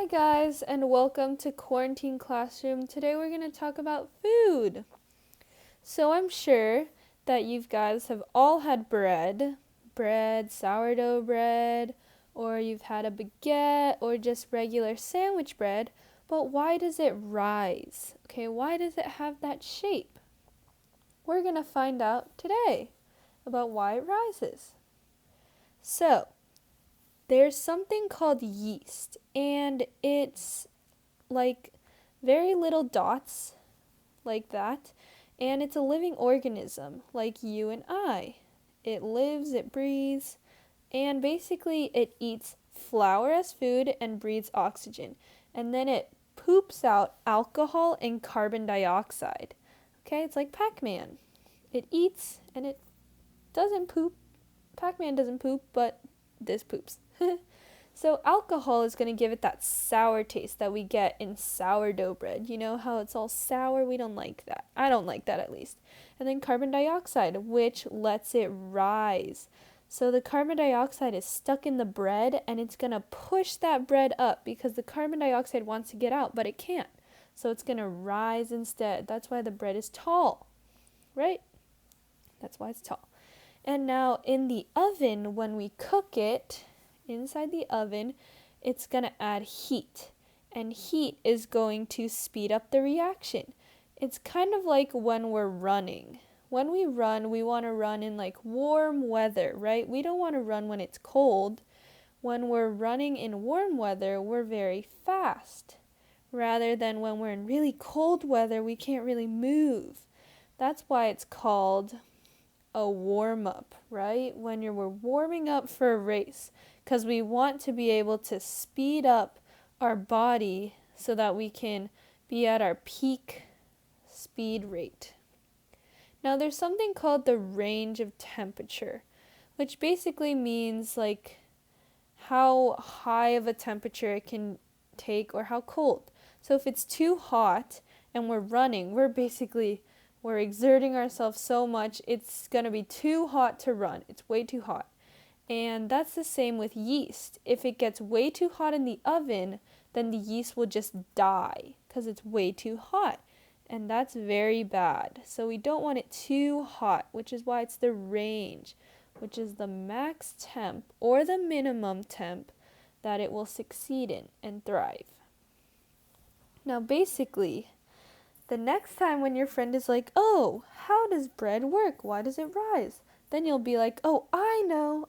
Hi, guys, and welcome to Quarantine Classroom. Today we're going to talk about food. So, I'm sure that you guys have all had bread, sourdough bread, or you've had a baguette, or just regular sandwich bread. But why does it rise? Okay, why does it have that shape? We're going to find out today about why it rises. So, there's something called yeast, and it's like very little dots like that, and it's a living organism like you and I. It lives, it breathes, and basically it eats flour as food and breathes oxygen, and then it poops out alcohol and carbon dioxide. Okay, it's like Pac-Man. It eats and it doesn't poop. Pac-Man doesn't poop, but this poops. So alcohol is going to give it that sour taste that we get in sourdough bread. You know how it's all sour? We don't like that. I don't like that, at least. And then carbon dioxide, which lets it rise. So the carbon dioxide is stuck in the bread, and it's going to push that bread up because the carbon dioxide wants to get out, but it can't. So it's going to rise instead. That's why the bread is tall, right? That's why it's tall. And now in the oven, when we cook it, inside the oven, it's going to add heat. And heat is going to speed up the reaction. It's kind of like when we're running. When we run, we want to run in like warm weather, right? We don't want to run when it's cold. When we're running in warm weather, we're very fast. Rather than when we're in really cold weather, we can't really move. That's why it's called a warm up, right? When we're warming up for a race, because we want to be able to speed up our body so that we can be at our peak speed rate. Now, there's something called the range of temperature, which basically means like how high of a temperature it can take or how cold. So if it's too hot and we're running, we're exerting ourselves so much, it's going to be too hot to run. It's way too hot. And that's the same with yeast. If it gets way too hot in the oven, then the yeast will just die because it's way too hot. And that's very bad. So we don't want it too hot, which is why it's the range, which is the max temp or the minimum temp that it will succeed in and thrive. Now, basically, the next time when your friend is like, oh, how does bread work? Why does it rise? Then you'll be like, oh, I know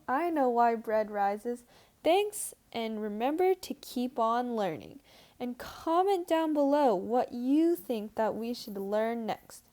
why bread rises. Thanks, and remember to keep on learning. And comment down below what you think that we should learn next.